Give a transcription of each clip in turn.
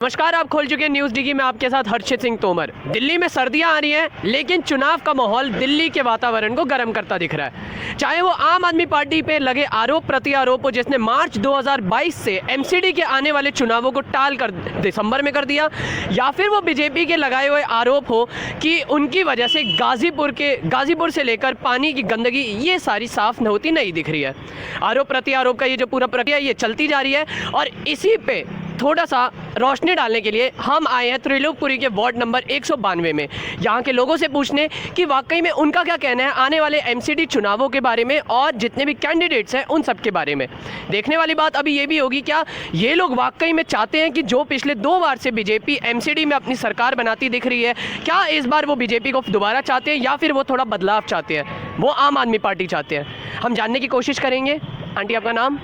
नमस्कार, आप खोल चुके हैं न्यूज़ डी की। मैं आपके साथ हर्षित सिंह तोमर। दिल्ली में सर्दियां आ रही हैं, लेकिन चुनाव का माहौल दिल्ली के वातावरण को गर्म करता दिख रहा है। चाहे वो आम आदमी पार्टी पे लगे आरोप प्रति आरोप हो, जिसने मार्च 2022 से एमसीडी के आने वाले चुनावों को टाल कर दिसंबर में कर दिया, या फिर वो बीजेपी के लगाए हुए आरोप हो कि उनकी वजह से गाजीपुर से लेकर पानी की गंदगी ये सारी साफ होती नहीं दिख रही है। आरोप प्रति आरोप का ये जो पूरा प्रक्रिया ये चलती जा रही है, और इसी पे थोड़ा सा रोशनी डालने के लिए हम आए हैं त्रिलोकपुरी के वार्ड नंबर 192 में, यहाँ के लोगों से पूछने कि वाकई में उनका क्या कहना है आने वाले एमसीडी चुनावों के बारे में और जितने भी कैंडिडेट्स हैं उन सब के बारे में। देखने वाली बात अभी ये भी होगी, क्या ये लोग वाकई में चाहते हैं कि जो पिछले 2 बार से बीजेपी एमसीडी में अपनी सरकार बनाती दिख रही है, क्या इस बार वो बीजेपी को दोबारा चाहते हैं या फिर वो थोड़ा बदलाव चाहते हैं, वो आम आदमी पार्टी चाहते हैं। हम जानने की कोशिश करेंगे। आंटी, आपका नाम?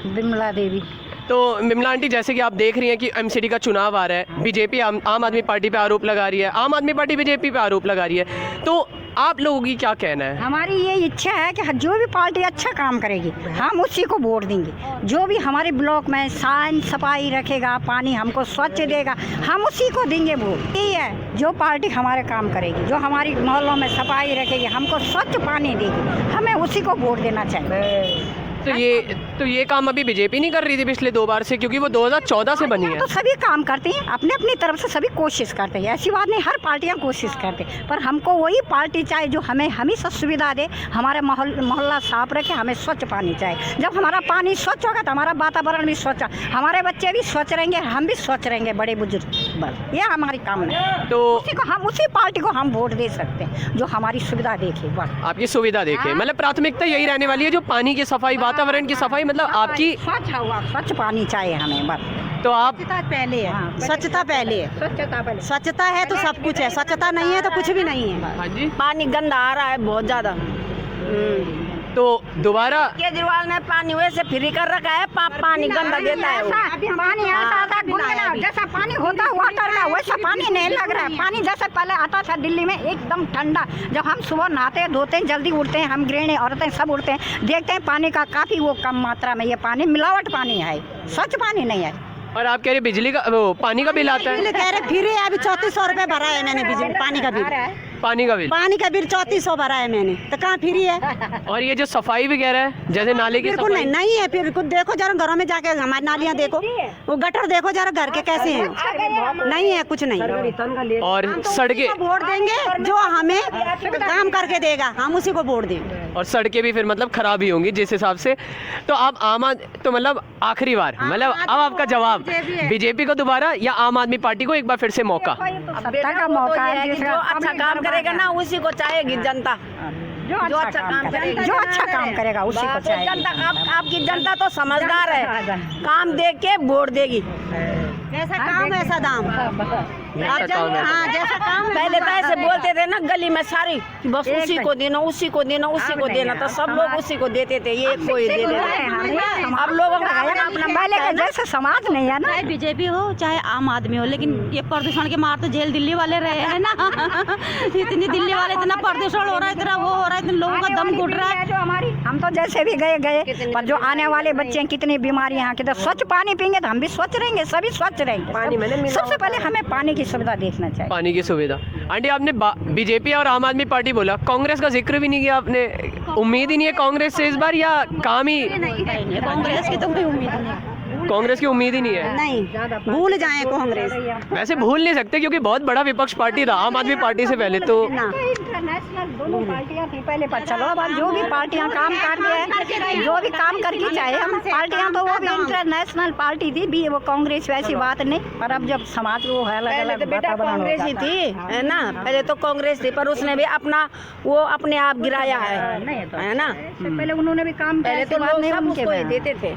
बिमला देवी। तो बिमला आंटी, जैसे कि आप देख रही हैं कि एमसीडी का चुनाव आ रहा है, बीजेपी आम आदमी पार्टी पे आरोप लगा रही है, आम आदमी पार्टी बीजेपी पे आरोप लगा रही है, तो आप लोगों की क्या कहना है? हमारी ये इच्छा है कि जो भी पार्टी अच्छा काम करेगी हम उसी को वोट देंगे। जो भी हमारे ब्लॉक में साफ सफाई रखेगा, पानी हमको स्वच्छ देगा, हम उसी को देंगे वोट। यही है, जो पार्टी हमारे काम करेगी, जो हमारी मोहल्लों में सफाई रखेगी, हमको स्वच्छ पानी देगी, हमें उसी को वोट देना चाहिए। तो ये काम अभी बीजेपी नहीं कर रही थी पिछले 2 बार से, क्योंकि वो 2014 से बनी है। तो सभी काम करते हैं, अपने अपनी तरफ से सभी कोशिश करते हैं, ऐसी बात नहीं, हर पार्टियां कोशिश करते हैं, पर हमको वही पार्टी चाहिए जो हमें हमेशा सुविधा दे, हमारे मोहल्ला साफ रखे, हमें स्वच्छ पानी चाहिए। जब हमारा पानी स्वच्छ होगा तो हमारा वातावरण भी स्वच्छ, हमारे बच्चे भी स्वच्छ रहेंगे, हम भी स्वच्छ रहेंगे, बड़े बुजुर्ग। बस ये हमारी कामना है। तो उसी पार्टी को हम वोट दे सकते हैं जो हमारी सुविधा देखे, बस आपकी सुविधा देखे। मतलब प्राथमिकता यही रहने वाली है, जो पानी की सफाई, वातावरण की सफाई, मतलब आपकी स्वच्छ पानी चाहिए हमें, बस। तो आप पहले है, स्वच्छता पहले है, स्वच्छता है तो सब कुछ है, स्वच्छता नहीं है तो कुछ भी नहीं है। हाँ जी, पानी गंदा आ रहा है बहुत ज्यादा। तो दोबारा केजरीवाल ने पानी वैसे फ्री कर रखा है, पानी गंदा देता है वो। पानी आता था गुनगुना, जैसा पानी होता वाटर का वैसा पानी नहीं लग रहा है। पानी जैसे पहले आता था दिल्ली में एकदम ठंडा, जब हम सुबह नहाते हैं, धोते हैं, जल्दी उठते हैं, हम गृहिणी औरतें सब उठते हैं, देखते हैं पानी का काफ़ी वो कम मात्रा में ये पानी मिलावट पानी है, स्वच्छ पानी नहीं है। और आप कह रहे बिजली का वो पानी का बिल आता है? कह रहे फ्री है, अभी 3400 रुपये भरा है मैंने बिजली पानी का बिल। पानी का बिल 3400 भरा है मैंने, तो कहाँ फ्री है? और ये जो सफाई वगैरह है, जैसे नाले की बिल्कुल सफाई नहीं है। फिर देखो जरा घरों में जाके हमारी नालियाँ देखो, वो गटर देखो जरा घर के कैसे हैं, नहीं है कुछ नहीं। और सड़कें, वोट देंगे जो हमें काम करके देगा, हम उसी को वोट देंगे। और सड़कें भी फिर मतलब खराब ही होंगी जिस हिसाब से। तो आप तो मतलब आखिरी बार, मतलब अब आपका जवाब, बीजेपी को दोबारा या आम आदमी पार्टी को एक बार फिर से मौका? सत्ता का मौका है, जो अच्छा काम करेगा ना उसी को चाहेगी जनता। जो अच्छा काम करेगा, जो अच्छा काम करेगा उसी को चाहिए जनता। आपकी जनता तो समझदार है, काम देख के वोट देगी। जैसा काम वैसा दाम। हाँ, जैसा काम। पहले तो ऐसे बोलते थे ना गली में सारी कि बस उसी को देना, उसी को देना, उसी को देना, तो सब लोग उसी को देते थे, ये कोई दे देते। अब लोगों का अपना पहले का जैसे समाज नहीं है ना। चाहे बीजेपी हो चाहे आम आदमी हो, लेकिन ये प्रदूषण के मार तो जेल दिल्ली वाले रहे हैं ना। इतनी दिल्ली वाले, इतना प्रदूषण हो रहा है, इतना वो हो रहा है, इतने लोगों का दम घुट रहा है। जो हमारी, हम तो जैसे भी गए, पर जो आने वाले बच्चे हैं, कितनी बीमारियां हैं, कितने स्वच्छ पानी पीएंगे तो हम भी स्वच्छ रहेंगे, सभी स्वच्छ रहेंगे। सबसे पहले हमें पानी की सुविधा देखना चाहिए, पानी की सुविधा। आंटी, आपने बीजेपी और आम आदमी पार्टी बोला, कांग्रेस का जिक्र भी नहीं किया आपने। उम्मीद ही नहीं है कांग्रेस से इस बार, या काम ही? कांग्रेस की तो कोई उम्मीद नहीं, कांग्रेस की उम्मीद ही नहीं है। नहीं, भूल जाए कांग्रेस। वैसे भूल नहीं सकते क्योंकि बहुत बड़ा विपक्ष पार्टी था आम आदमी पार्टी से पहले तो। इंटरनेशनल दोनों पार्टियां थी पहले, पर चलो अब जो भी पार्टियां काम कर रही है, जो भी काम करके चाहे हम पार्टियां, तो वो भी इंटरनेशनल पार्टी थी भी, वो कांग्रेस वैसी बात नहीं। पर अब जब समाज को है अलग अलग कांग्रेस ही थी, है ना, पहले तो कांग्रेस थी, पर उसने भी अपने आप गिराया है ना। पहले उन्होंने भी काम, पहले तो लोग सब उसको ही देते थे।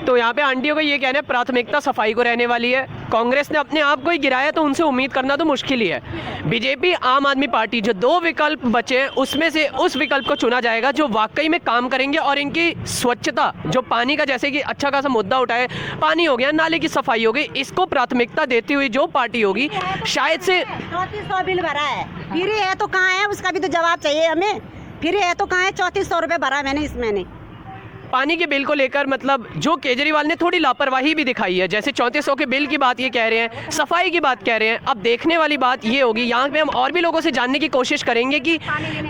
तो यहाँ पे आंटियों का ये कहना है प्राथमिकता सफाई को रहने वाली है। कांग्रेस ने अपने आप को ही गिराया, तो उनसे उम्मीद करना तो मुश्किल ही है। बीजेपी, आम आदमी पार्टी, जो 2 विकल्प बचे हैं उसमें से उस विकल्प को चुना जाएगा जो वाकई में काम करेंगे और इनकी स्वच्छता, जो पानी का जैसे कि अच्छा खासा मुद्दा उठाए, पानी हो गया, नाले की सफाई हो गई, इसको प्राथमिकता देती हुई जो पार्टी होगी शायद से। 3400 बिल भरा है, फ्री है तो कहाँ है, उसका भी तो जवाब चाहिए हमें। फ्री है तो कहाँ है? 3400 रुपये भरा है मैंने इस महीने। पानी के बिल को लेकर मतलब जो केजरीवाल ने थोड़ी लापरवाही भी दिखाई है, जैसे 3400 के बिल की बात ये कह रहे हैं, सफाई की बात कह रहे हैं। अब देखने वाली बात ये होगी, यहाँ पे हम और भी लोगों से जानने की कोशिश करेंगे कि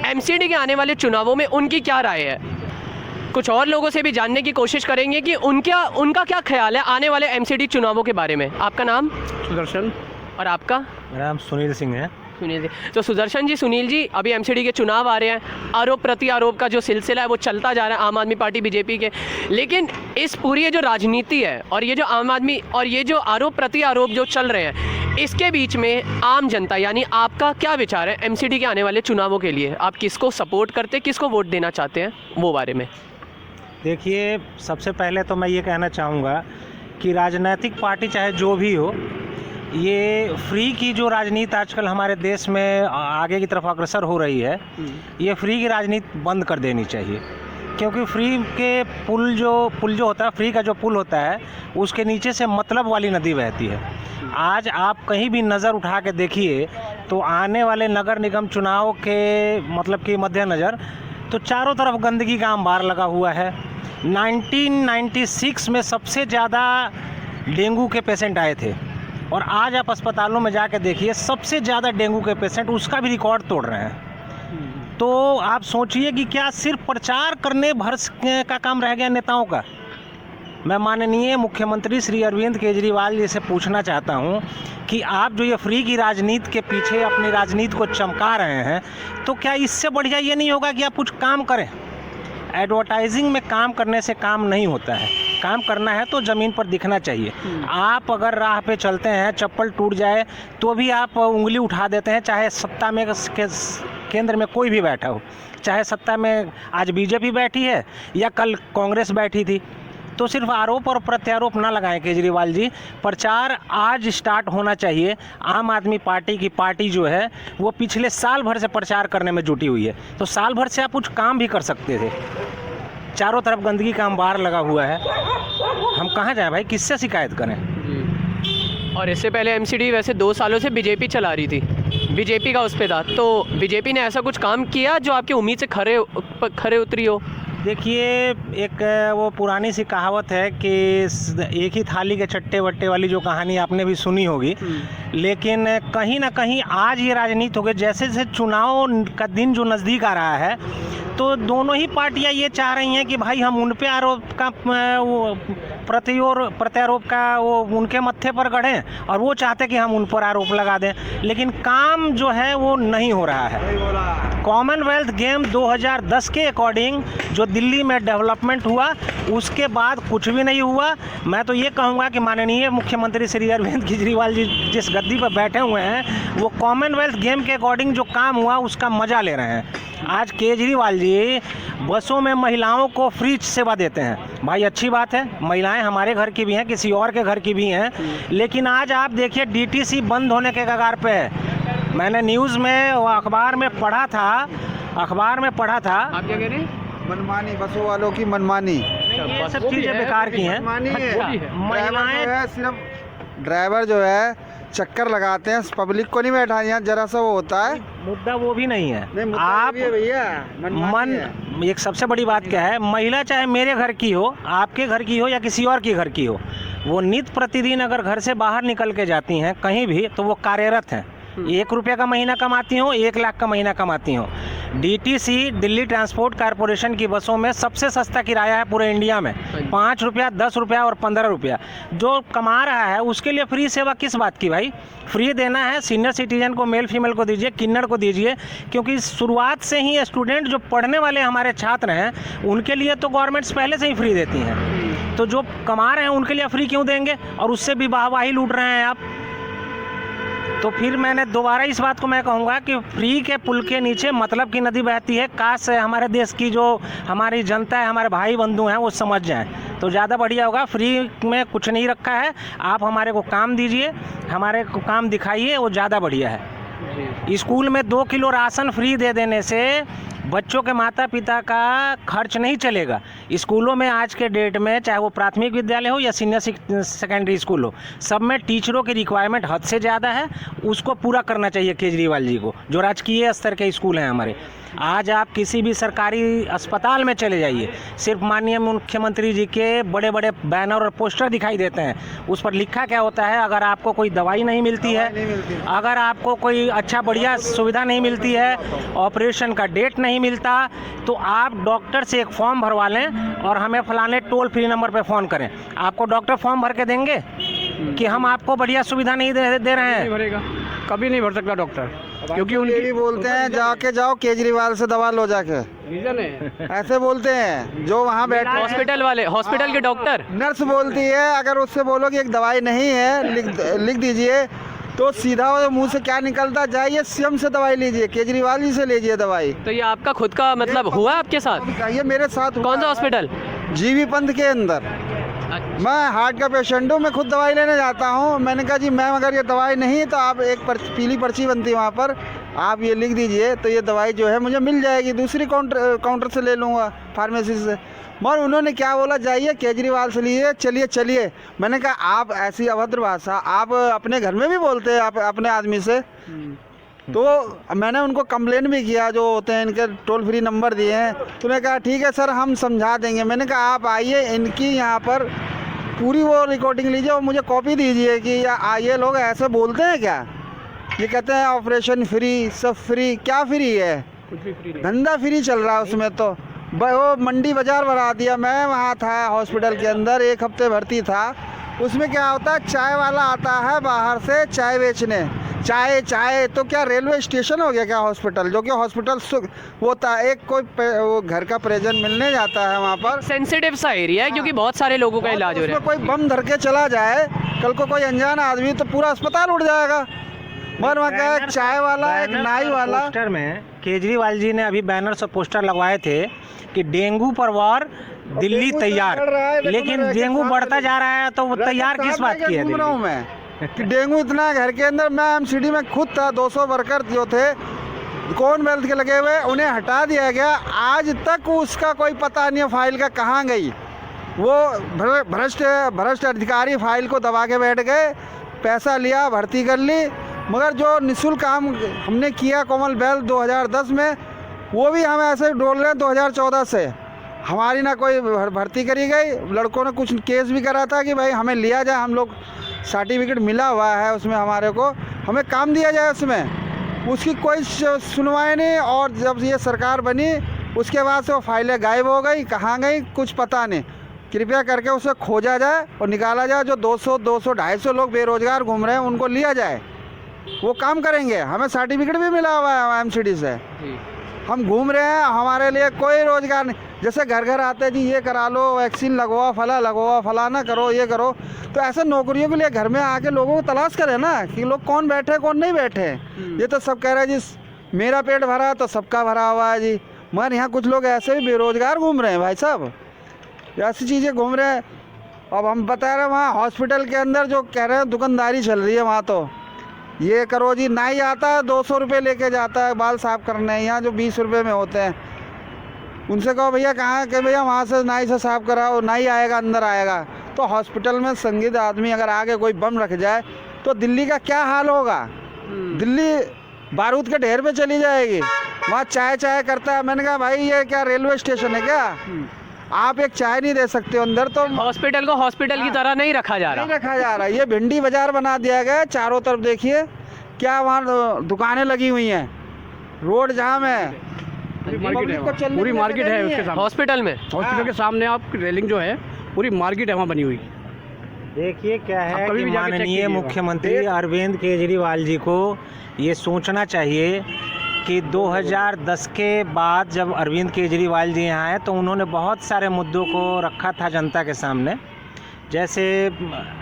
एमसीडी के आने वाले चुनावों में उनकी क्या राय है। कुछ और लोगों से भी जानने की कोशिश करेंगे कि उनका क्या ख्याल है आने वाले एमसीडी चुनावों के बारे में। आपका नाम? सुदर्शन। और आपका? मेरा नाम सुनील सिंह है। सुनील जी, तो सुदर्शन जी, सुनील जी, अभी एमसीडी के चुनाव आ रहे हैं, आरोप प्रति आरोप का जो सिलसिला है वो चलता जा रहा है आम आदमी पार्टी बीजेपी के। लेकिन इस पूरी ये जो राजनीति है और ये जो आम आदमी और ये जो आरोप प्रति आरोप जो चल रहे हैं, इसके बीच में आम जनता यानी आपका क्या विचार है एमसीडी के आने वाले चुनावों के लिए? आप किसको सपोर्ट करते, किसको वोट देना चाहते हैं, वो बारे में? देखिए, सबसे पहले तो मैं ये कहना चाहूँगा कि राजनीतिक पार्टी चाहे जो भी हो, ये फ्री की जो राजनीति आजकल हमारे देश में आगे की तरफ अग्रसर हो रही है, ये फ्री की राजनीति बंद कर देनी चाहिए। क्योंकि फ्री के पुल जो होता है, फ्री का जो पुल होता है, उसके नीचे से मतलब वाली नदी बहती है। आज आप कहीं भी नज़र उठा के देखिए तो आने वाले नगर निगम चुनाव के मतलब कि मद्देनज़र तो चारों तरफ गंदगी का अंबार लगा हुआ है। 1996 में सबसे ज़्यादा डेंगू के पेशेंट आए थे और आज आप अस्पतालों में जाके देखिए सबसे ज़्यादा डेंगू के पेशेंट उसका भी रिकॉर्ड तोड़ रहे हैं। तो आप सोचिए कि क्या सिर्फ प्रचार करने भर का काम रह गया नेताओं का? मैं माननीय मुख्यमंत्री श्री अरविंद केजरीवाल जी से पूछना चाहता हूं कि आप जो ये फ्री की राजनीति के पीछे अपनी राजनीति को चमका रहे हैं, तो क्या इससे बढ़िया ये नहीं होगा कि आप कुछ काम करें? एडवर्टाइजिंग में काम करने से काम नहीं होता है। काम करना है तो ज़मीन पर दिखना चाहिए। आप अगर राह पे चलते हैं, चप्पल टूट जाए तो भी आप उंगली उठा देते हैं, चाहे सत्ता में केंद्र में कोई भी बैठा हो, चाहे सत्ता में आज बीजेपी बैठी है या कल कांग्रेस बैठी थी। तो सिर्फ आरोप और प्रत्यारोप ना लगाएं केजरीवाल जी, प्रचार आज स्टार्ट होना चाहिए। आम आदमी पार्टी की पार्टी जो है वो पिछले साल भर से प्रचार करने में जुटी हुई है, तो साल भर से आप कुछ काम भी कर सकते थे। चारों तरफ गंदगी का अंबार लगा हुआ है, हम कहाँ जाएं भाई, किससे शिकायत करें? और इससे पहले एमसीडी वैसे 2 सालों से बीजेपी चला रही थी, बीजेपी का उस पर था, तो बीजेपी ने ऐसा कुछ काम किया जो आपकी उम्मीद से खरे उतरी हो? देखिए, एक वो पुरानी सी कहावत है कि एक ही थाली के चट्टे वट्टे वाली जो कहानी आपने भी सुनी होगी, लेकिन कहीं ना कहीं आज ये राजनीति हो गई। जैसे जैसे चुनाव का दिन जो नज़दीक आ रहा है, तो दोनों ही पार्टियां ये चाह रही हैं कि भाई हम उन पे आरोप का वो प्रत्यारोप का वो उनके मत्थे पर गढ़ें और वो चाहते कि हम उन पर आरोप लगा दें, लेकिन काम जो है वो नहीं हो रहा है। कॉमनवेल्थ गेम 2010 के अकॉर्डिंग जो दिल्ली में डेवलपमेंट हुआ, उसके बाद कुछ भी नहीं हुआ। मैं तो ये कहूँगा कि माननीय मुख्यमंत्री श्री अरविंद केजरीवाल जी जिस गद्दी पर बैठे हुए हैं, वो कॉमनवेल्थ गेम के अकॉर्डिंग जो काम हुआ उसका मज़ा ले रहे हैं। आज केजरीवाल जी बसों में महिलाओं को फ्री सेवा देते हैं, भाई अच्छी बात है, महिलाएं हमारे घर की भी हैं, किसी और के घर की भी हैं, लेकिन आज आप देखिए डीटीसी बंद होने के कगार पे है। मैंने न्यूज़ में अखबार में पढ़ा था। आप क्या कह रहे हैं? मनमानी, बसों वालों की मनमानी, ये सब चीज़ें बेकार की हैं। महिलाएं सिर्फ ड्राइवर जो है चक्कर लगाते हैं, पब्लिक को नहीं बैठा, यहाँ जरा सा वो होता है। मुद्दा वो भी नहीं है। आप भैया एक सबसे बड़ी बात क्या है, महिला चाहे मेरे घर की हो, आपके घर की हो या किसी और के घर की हो, वो नित्य प्रतिदिन अगर घर से बाहर निकल के जाती हैं कहीं भी, तो वो कार्यरत हैं। 1 रुपये का महीना कमाती हो, 1 लाख का महीना कमाती हो। डीटीसी दिल्ली ट्रांसपोर्ट कॉरपोरेशन की बसों में सबसे सस्ता किराया है पूरे इंडिया में, 5 रुपया, 10 रुपया और 15 रुपया। जो कमा रहा है उसके लिए फ्री सेवा किस बात की भाई? फ्री देना है सीनियर सिटीजन को, मेल फीमेल को दीजिए, किन्नर को दीजिए, क्योंकि शुरुआत से ही स्टूडेंट जो पढ़ने वाले हमारे छात्र हैं उनके लिए तो गवर्नमेंट्स पहले से ही फ्री देती हैं, तो जो कमा रहे हैं उनके लिए फ्री क्यों देंगे? और उससे भी वाहवाही लूट रहे हैं आप। तो फिर मैंने दोबारा इस बात को मैं कहूँगा कि फ्री के पुल के नीचे मतलब की नदी बहती है। काश हमारे देश की जो हमारी जनता है, हमारे भाई बंधु हैं, वो समझ जाएं तो ज़्यादा बढ़िया होगा। फ्री में कुछ नहीं रखा है, आप हमारे को काम दीजिए, हमारे को काम दिखाइए, वो ज़्यादा बढ़िया है। स्कूल में 2 किलो राशन फ्री दे देने से बच्चों के माता पिता का खर्च नहीं चलेगा। स्कूलों में आज के डेट में, चाहे वो प्राथमिक विद्यालय हो या सीनियर सेकेंडरी स्कूल हो, सब में टीचरों की रिक्वायरमेंट हद से ज़्यादा है। उसको पूरा करना चाहिए केजरीवाल जी को, जो राजकीय स्तर के स्कूल हैं हमारे। आज आप किसी भी सरकारी अस्पताल में चले जाइए, सिर्फ माननीय मुख्यमंत्री जी के बड़े बड़े बैनर और पोस्टर दिखाई देते हैं। उस पर लिखा क्या होता है, अगर आपको कोई दवाई नहीं मिलती है, अगर आपको कोई अच्छा बढ़िया सुविधा नहीं मिलती है, ऑपरेशन का डेट नहीं मिलता, तो आप डॉक्टर से एक फॉर्म भरवा लें और हमें फलाने टोल फ्री नंबर पर फ़ोन करें। आपको डॉक्टर फॉर्म भर के देंगे कि हम आपको बढ़िया सुविधा नहीं दे रहे हैं? भरेगा, कभी नहीं भर सकता डॉक्टर, क्योंकि उनकी बोलते हैं जाके जाओ केजरीवाल से दवा लो जाके, रीजन है ऐसे बोलते हैं जो वहाँ बैठे हैं। हॉस्पिटल वाले, हॉस्पिटल के डॉक्टर, नर्स बोलती है अगर उससे बोलो कि एक दवाई नहीं है, लिख दीजिए, तो सीधा वो मुंह से क्या निकलता, जाइए सीएम से दवाई लीजिए, केजरीवाल जी से लीजिए दवाई। तो ये आपका खुद का मतलब हुआ आपके साथ? ये मेरे साथ हुआ कौन सा है। हॉस्पिटल? जीवी पंथ के अंदर। मैं हार्ट का पेशेंट हूँ, मैं खुद दवाई लेने जाता हूँ। मैंने कहा जी मैम अगर ये दवाई नहीं तो आप एक पीली पर्ची बनती है वहाँ पर, आप ये लिख दीजिए तो ये दवाई जो है मुझे मिल जाएगी, दूसरी काउंटर से ले लूँगा, फार्मेसी से। मगर उन्होंने क्या बोला, जाइए केजरीवाल से लीजिए, चलिए। मैंने कहा आप ऐसी अभद्र भाषा आप अपने घर में भी बोलते हैं आप अपने आदमी से? तो मैंने उनको कंप्लेन भी किया, जो होते हैं इनके टोल फ्री नंबर दिए हैं। तो उन्होंने कहा ठीक है सर हम समझा देंगे। मैंने कहा आप आइए, इनकी यहाँ पर पूरी वो रिकॉर्डिंग लीजिए और मुझे कॉपी दीजिए कि ये लोग ऐसे बोलते हैं क्या? ये कहते हैं ऑपरेशन फ्री, सब फ्री। क्या फ्री है? कुछ भी फ्री नहीं। धंधा फ्री चल रहा है उसमें। तो वो मंडी बाज़ार बढ़ा दिया। मैं वहाँ था हॉस्पिटल के अंदर, 1 हफ्ते भर्ती था। उसमें क्या होता है, चाय वाला आता है बाहर से चाय बेचने, चाय तो क्या रेलवे स्टेशन हो गया क्या हॉस्पिटल? जो कि हॉस्पिटल होता है, एक कोई वो घर का प्रेजेंट मिलने जाता है वहाँ पर। सेंसिटिव सा एरिया है क्योंकि बहुत सारे लोगों का इलाज हो रहा है। कोई बम धर के चला जाए कल को कोई अनजान आदमी, तो पूरा अस्पताल उड़ जाएगा। मगर वहाँ क्या है, चाय वाला, एक नाई वाला। पोस्टर में केजरीवाल जी ने अभी बैनर्स और पोस्टर लगवाए थे कि डेंगू पर वार दिल्ली तैयार, लेकिन डेंगू बढ़ता जा रहा है, तो वो तैयार किस बात की है? घूम रहा हूँ मैं कि डेंगू इतना घर के अंदर। मैं एमसीडी में खुद था, 200 वर्कर जो थे कॉमनवेल्थ के लगे हुए, उन्हें हटा दिया गया। आज तक उसका कोई पता नहीं है फाइल का कहाँ गई। वो भ्रष्ट अधिकारी फाइल को दबा के बैठ गए, पैसा लिया, भर्ती कर ली। मगर जो निःशुल्क काम हमने किया कॉमनवेल्थ 2010 में, वो भी हम ऐसे डोल रहे हैं 2014 से। हमारी ना कोई भर्ती करी गई। लड़कों ने कुछ केस भी करा था कि भाई हमें लिया जाए, हम लोग सर्टिफिकेट मिला हुआ है उसमें हमारे को, हमें काम दिया जाए उसमें। उसकी कोई सुनवाई नहीं। और जब ये सरकार बनी उसके बाद से वो फाइलें गायब हो गई, कहाँ गई कुछ पता नहीं। कृपया करके उसे खोजा जाए और निकाला जाए। जो 200, 250 लोग बेरोजगार घूम रहे हैं उनको लिया जाए, वो काम करेंगे। हमें सर्टिफिकेट भी मिला हुआ है एमसीडी से, हम घूम रहे हैं, हमारे लिए कोई रोजगार नहीं। जैसे घर घर आते जी ये करा लो, वैक्सीन लगवा, फलाना करो, ये करो। तो ऐसे नौकरियों के लिए घर में आके लोगों को तलाश करें ना कि लोग कौन बैठे कौन नहीं बैठे। ये तो सब कह रहे हैं जी मेरा पेट भरा है तो सबका भरा हुआ है जी। मगर यहाँ कुछ लोग ऐसे भी बेरोजगार घूम रहे हैं भाई साहब, ऐसी चीज़ें घूम रहे हैं। अब हम बता रहे हैं वहाँ हॉस्पिटल के अंदर जो कह रहे हैं दुकानदारी चल रही है वहाँ, तो ये करो जी, नाई आता है 200 रुपये लेके जाता है बाल साफ करने, यहाँ जो 20 रुपये में होते हैं। उनसे कहो भैया कहाँ के, भैया वहाँ से नाई से साफ कराओ, नाई आएगा अंदर आएगा। तो हॉस्पिटल में संदिग्ध आदमी अगर आगे कोई बम रख जाए तो दिल्ली का क्या हाल होगा? दिल्ली बारूद के ढेर पे चली जाएगी। वहाँ चाय करता है। मैंने कहा भाई ये क्या रेलवे स्टेशन है क्या? आप एक चाय नहीं दे सकते हो अंदर। तो हॉस्पिटल को हॉस्पिटल की तरह नहीं रखा जा रहा। ये भिंडी बाजार बना दिया गया। चारों तरफ देखिए क्या वहाँ दुकानें लगी हुई हैं, रोड जाम है, पूरी मार्केट है उसके सामने। हॉस्पिटल में, हॉस्पिटल के सामने आप रेलिंग जो है पूरी मार्केट है वहाँ बनी हुई। देखिए क्या है कभी कि भी जाके चेक माननीय कीजिएगा। मुख्यमंत्री अरविंद केजरीवाल जी को ये सोचना चाहिए कि 2010 के बाद जब अरविंद केजरीवाल जी यहाँ आए तो उन्होंने बहुत सारे मुद्दों को रखा था जनता के सामने। जैसे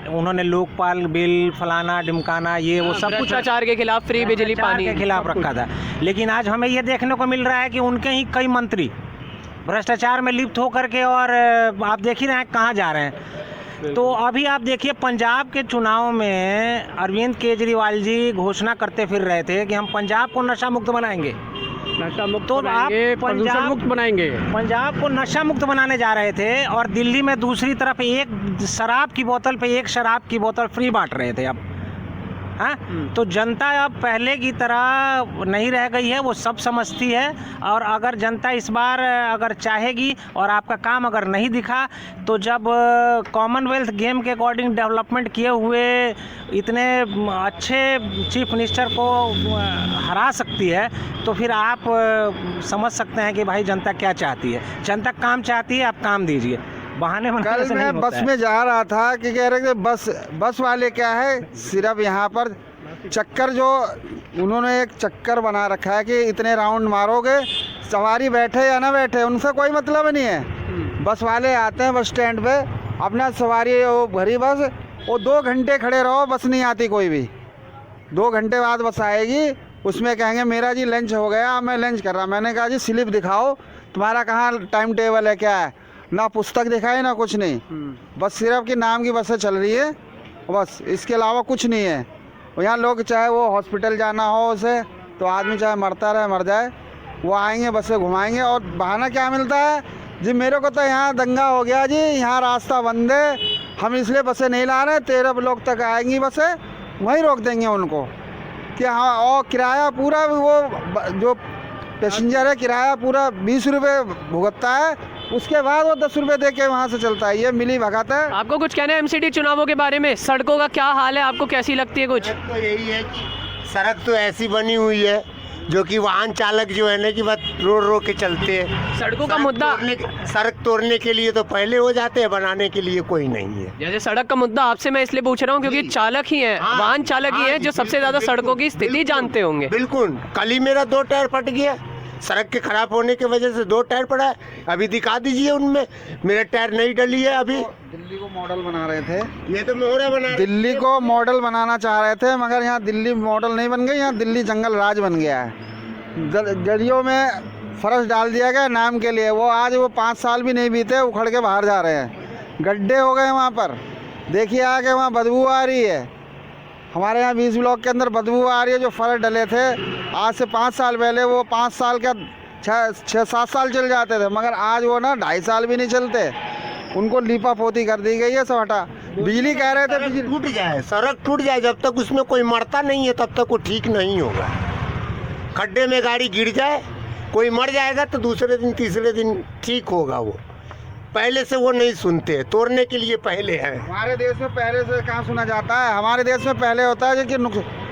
उन्होंने लोकपाल बिल, फलाना ढिमकाना, ये वो सब कुछ भ्रष्टाचार के खिलाफ, फ्री बिजली पानी के खिलाफ रखा था। लेकिन आज हमें ये देखने को मिल रहा है कि उनके ही कई मंत्री भ्रष्टाचार में लिप्त होकर के, और आप देख ही रहे हैं कहाँ जा रहे हैं। तो अभी आप देखिए पंजाब के चुनाव में अरविंद केजरीवाल जी घोषणा करते फिर रहे थे कि हम पंजाब को नशा मुक्त बनाएंगे, नशा मुक्त तो बनाएंगे, आप प्रदूषण पंजाब मुक्त बनाएंगे। पंजाब को नशा मुक्त बनाने जा रहे थे और दिल्ली में दूसरी तरफ एक शराब की बोतल पे एक शराब की बोतल फ्री बांट रहे थे अब। हाँ, तो जनता अब पहले की तरह नहीं रह गई है, वो सब समझती है। और अगर जनता इस बार अगर चाहेगी और आपका काम अगर नहीं दिखा तो जब कॉमनवेल्थ गेम के अकॉर्डिंग डेवलपमेंट किए हुए इतने अच्छे चीफ मिनिस्टर को हरा सकती है तो फिर आप समझ सकते हैं कि भाई जनता क्या चाहती है। जनता काम चाहती है, आप काम दीजिए। बहाने कल मैं बस में जा रहा था कि कह रहे थे बस वाले क्या है, सिर्फ यहाँ पर चक्कर जो उन्होंने एक चक्कर बना रखा है कि इतने राउंड मारोगे, सवारी बैठे या ना बैठे उनसे कोई मतलब नहीं है। बस वाले आते हैं बस स्टैंड पे, अपना सवारी वो भरी बस, वो 2 घंटे खड़े रहो, बस नहीं आती कोई भी। 2 घंटे बाद बस आएगी, उसमें कहेंगे मेरा जी लंच हो गया, मैं लंच कर रहा। मैंने कहा जी स्लिप दिखाओ, तुम्हारा कहाँ टाइम टेबल है, क्या है? ना पुस्तक दिखाई ना कुछ नहीं, बस सिर्फ कि नाम की बसें चल रही है, बस इसके अलावा कुछ नहीं है। और यहाँ लोग चाहे वो हॉस्पिटल जाना हो उसे, तो आदमी चाहे मरता रहे मर जाए, वो आएंगे बसें घुमाएंगे। और बहाना क्या मिलता है जी, मेरे को तो यहाँ दंगा हो गया जी, यहाँ रास्ता बंद है, हम इसलिए बसें नहीं ला रहे, 13 लोग तक आएंगी बसें, वहीं रोक देंगे उनको कि हाँ। और किराया पूरा वो जो पैसेंजर है किराया पूरा 20 रुपये भुगतता है, उसके बाद वो 10 रुपये दे के वहाँ से चलता है। ये मिली भगत है। आपको कुछ कहना है एमसीडी चुनावों के बारे में? सड़कों का क्या हाल है, आपको कैसी लगती है? कुछ तो यही है कि सड़क तो ऐसी बनी हुई है जो कि वाहन चालक जो है ना कि बस रोक के चलते हैं। सड़कों का मुद्दा, सड़क तोड़ने के लिए तो पहले हो जाते हैं, बनाने के लिए कोई नहीं है। जैसे सड़क का मुद्दा आपसे मैं इसलिए पूछ रहा हूँ क्योंकि चालक ही हैं, वाहन चालक ही हैं जो सबसे ज्यादा सड़कों की स्थिति जानते होंगे। बिल्कुल, कल ही मेरा 2 टायर फट गया, सड़क के खराब होने की वजह से 2 टायर पड़ा है। अभी दिखा दीजिए उनमें, मेरे टायर नहीं डली है। अभी दिल्ली को मॉडल बना रहे थे, ये तो मोहरा बना, दिल्ली को मॉडल बनाना चाह रहे थे, मगर यहाँ दिल्ली मॉडल नहीं बन गई, यहाँ दिल्ली जंगल राज बन गया है। गलियों में फर्श डाल दिया गया नाम के लिए, वो आज वो 5 साल भी नहीं बीते, उखड़ के बाहर जा रहे हैं। गड्ढे हो गए वहाँ पर, देखिए आके वहाँ बदबू आ रही है। हमारे यहाँ 20 ब्लॉक के अंदर बदबू आ रही है। जो फर्श डले थे आज से 5 साल पहले, वो 5 साल का 6-7 साल चल जाते थे, मगर आज वो ना 2.5 साल भी नहीं चलते। उनको लीपा पोती कर दी गई है, सब हटा। बिजली कह रहे थे बिजली टूट जाए, सड़क टूट जाए, जब तक उसमें कोई मरता नहीं है तब तक वो ठीक नहीं होगा। खड्डे में गाड़ी गिर जाए, कोई मर जाएगा तो दूसरे दिन तीसरे दिन ठीक होगा। वो पहले से वो नहीं सुनते, तोड़ने के लिए पहले है। हमारे देश में पहले से कहाँ सुना जाता है? हमारे देश में पहले होता है कि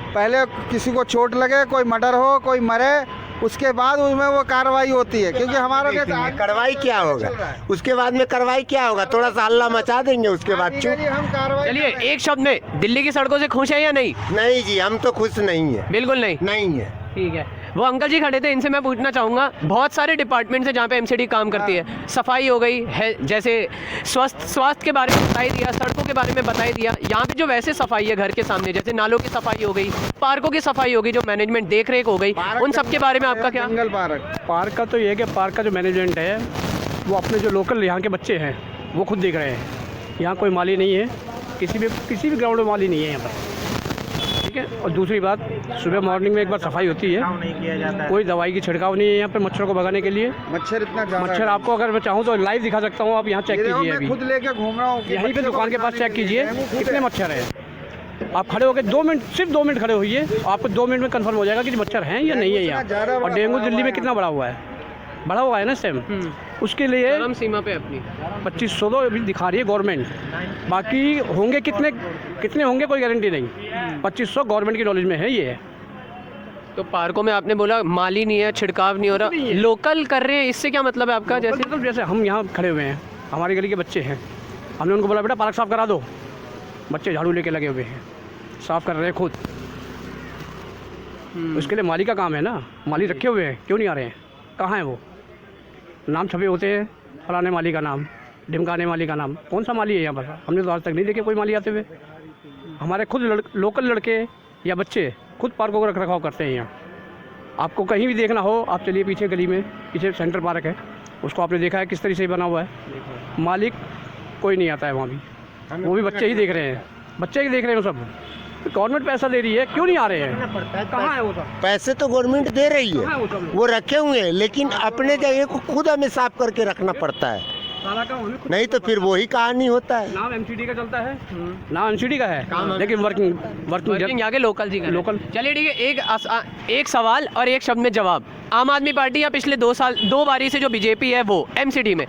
पहले किसी को चोट लगे, कोई मर्डर हो, कोई मरे, उसके बाद उसमें वो कार्रवाई होती है। क्योंकि हमारा देश कार्रवाई क्या होगा, उसके बाद में कार्रवाई क्या होगा? थोड़ा सा हल्ला मचा देंगे, उसके बाद चुप। हम कार्रवाई। चलिए एक शब्द में, दिल्ली की सड़कों से खुश है या नहीं? नहीं जी, हम तो खुश नहीं है, बिल्कुल नहीं। नहीं है। ठीक है, वो अंकल जी खड़े थे, इनसे मैं पूछना चाहूँगा, बहुत सारे डिपार्टमेंट है जहाँ पे एमसीडी काम करती है। सफाई हो गई है, जैसे स्वास्थ्य के बारे में बताई दिया, सड़कों के बारे में बताई दिया, यहाँ पे जो वैसे सफाई है घर के सामने, जैसे नालों की सफाई हो गई, पार्कों की सफाई हो गई, जो मैनेजमेंट देख रेख हो गई, उन सब के बारे में आपका क्या? जंगल पार्क का तो ये है कि पार्क का जो मैनेजमेंट है वो अपने जो लोकल यहाँ के बच्चे हैं वो खुद देख रहे हैं। यहाँ कोई माली नहीं है, किसी भी ग्राउंड में माली नहीं है यहाँ पर, ठीक है। और दूसरी बात, सुबह मॉर्निंग में एक बार सफाई होती है, कोई दवाई की छिड़काव नहीं है यहाँ पे मच्छरों को भगाने के लिए। मच्छर इतना मच्छर आपको अगर मैं चाहूँ तो लाइव दिखा सकता हूँ, आप यहाँ चेक कीजिए। अभी खुद लेके घूम रहा हूँ, यहीं पे दुकान के पास चेक कीजिए कितने मच्छर हैं। आप खड़े होकर 2 मिनट, सिर्फ 2 मिनट खड़े होइए, आपको 2 मिनट में कंफर्म हो जाएगा कि मच्छर हैं या नहीं है यहाँ। और डेंगू दिल्ली में कितना बढ़ा हुआ है ना इस टाइम, उसके लिए चरम सीमा पे अपनी 2500 तो अभी दिखा रही है गवर्नमेंट, बाकी होंगे कितने होंगे कोई गारंटी नहीं। 2500 गवर्नमेंट की नॉलेज में है ये। तो पार्कों में आपने बोला माली नहीं है, छिड़काव नहीं हो रहा, लोकल कर रहे हैं, इससे क्या मतलब है आपका? जैसे हम यहाँ खड़े हुए हैं, हमारी गली के बच्चे हैं, हमने उनको बोला बेटा पार्क साफ़ करा दो, बच्चे झाड़ू लेके लगे हुए हैं, साफ़ कर रहे हैं खुद। उसके लिए माली का काम है ना, माली रखे हुए हैं, क्यों नहीं आ रहे हैं? कहाँ हैं वो? नाम छपे होते हैं, फलाने माली का नाम, ढिमकाने माली का नाम। कौन सा माली है यहाँ पर? हमने तो आज तक नहीं देखे कोई माली आते हुए। हमारे खुद लोकल लड़के या बच्चे खुद पार्कों का रख रखाव करते हैं यहाँ। आपको कहीं भी देखना हो, आप चलिए पीछे गली में, पीछे सेंटर पार्क है, उसको आपने देखा है किस तरह से बना हुआ है। मालिक कोई नहीं आता है वहाँ भी, वो भी बच्चे ही देख रहे हैं, बच्चे ही देख रहे हैं सब। गवर्नमेंट पैसा दे रही है, क्यों नहीं आ रहे हैं? कहाँ है वो सब? पैसे तो गवर्नमेंट दे रही कहाँ है है, वो सब? वो रखे हुए हैं, लेकिन अपने जगह को खुद हमें साफ करके रखना पड़ता है, साला का हमें खुद नहीं तो फिर वही कहानी होता है। नाम एमसीडी का चलता है, नाम एमसीडी का है, लेकिन वर्किंग यहाँ के लोकल जी का लोकल। चलिए ठीक है, एक सवाल और एक शब्द में जवाब। आम आदमी पार्टी या पिछले 2 बारी से जो बीजेपी है वो एमसीडी में,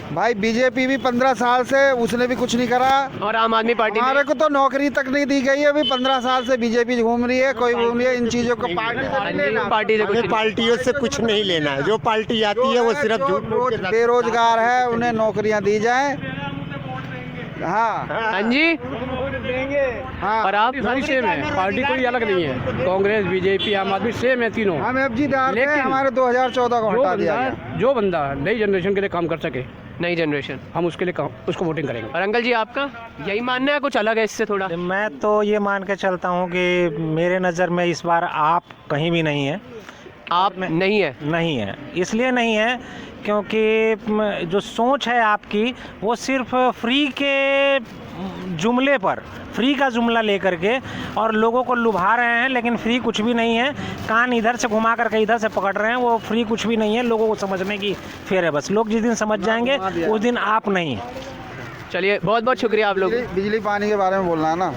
भाई बीजेपी भी 15 साल से उसने भी कुछ नहीं करा, और आम आदमी पार्टी हमारे को तो नौकरी तक नहीं दी गई है। अभी 15 साल से बीजेपी घूम रही है, कोई घूम रही है, इन चीज़ों को पार्टी से कुछ हमें पार्टियों से कुछ नहीं लेना है, जो पार्टी आती है वो सिर्फ झूठ मूठ के बेरोजगार है उन्हें नौकरियां दी जाएं। हाँ हाँ जी, हाँ, और आप सारी सेम है, पार्टी कोई अलग नहीं है। कांग्रेस, बीजेपी, आम आदमी सेम है तीनों। हम एफजी दार थे, लेकिन हमारे 2014 को हटा दिया गया। जो बंदा नई जनरेशन के लिए काम कर सके, नई जनरेशन, हम उसके लिए उसको वोटिंग करेंगे। और अंकल जी आपका यही मानना है, कुछ अलग है इससे थोड़ा? मैं तो ये मान के चलता हूँ कि मेरे नज़र में इस बार आप कहीं भी नहीं है। आप नहीं है? नहीं है, इसलिए नहीं है क्योंकि जो सोच है आपकी वो सिर्फ फ्री के जुमले पर, फ्री का जुमला लेकर के और लोगों को लुभा रहे हैं, लेकिन फ्री कुछ भी नहीं है। कान इधर से घुमा करके इधर से पकड़ रहे हैं, वो फ्री कुछ भी नहीं है। लोगों को समझने की फेर है बस, लोग जिस दिन समझ जाएंगे उस दिन आप नहीं। चलिए बहुत बहुत शुक्रिया आप लोग। बिजली पानी के बारे में बोलना है ना,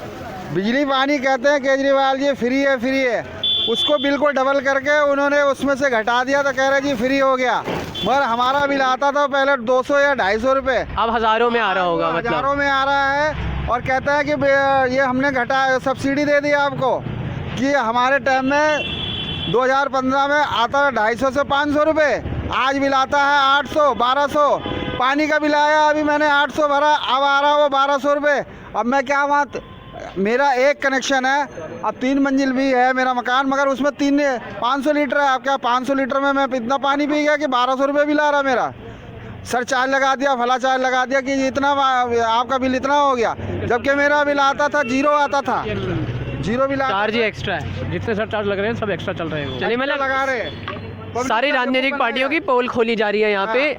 बिजली पानी कहते हैं केजरीवाल जी फ्री है, उसको बिल्कुल डबल करके उन्होंने उसमें से घटा दिया तो कह रहे जी फ्री हो गया। मगर हमारा बिल आता था पहले 200 या 250 रुपये, अब हज़ारों में आ रहा होगा, हज़ारों मतलब में आ रहा है। और कहता है कि ये हमने घटा सब्सिडी दे दी आपको, कि हमारे टाइम में 2015 में आता था 250 से 500 रुपये, आज बिल आता है 800 1200। पानी का बिल आया, अभी मैंने 800 भरा, अब आ रहा वो 1200 रुपये। अब मैं क्या बात, मेरा एक कनेक्शन है, अब 3 मंजिल भी है मेरा मकान, मगर उसमें 500 लीटर है। आप क्या 500 लीटर में मैं इतना पानी पी गया कि 1200 रुपये बिल आ रहा मेरा। सर चार्ज लगा दिया, फला चार्ज लगा दिया कि इतना आपका बिल इतना हो गया, जबकि मेरा बिल आता था 0 आता था, 0 बिल चार्ज ही एक्स्ट्रा है। जितने सर चार्ज लग रहे हैं सब एक्स्ट्रा चल रहे हैं। चलिए, मतलब लगा रहे। सारी राजनीतिक पार्टियों की पोल खोली जा रही है यहाँ पे।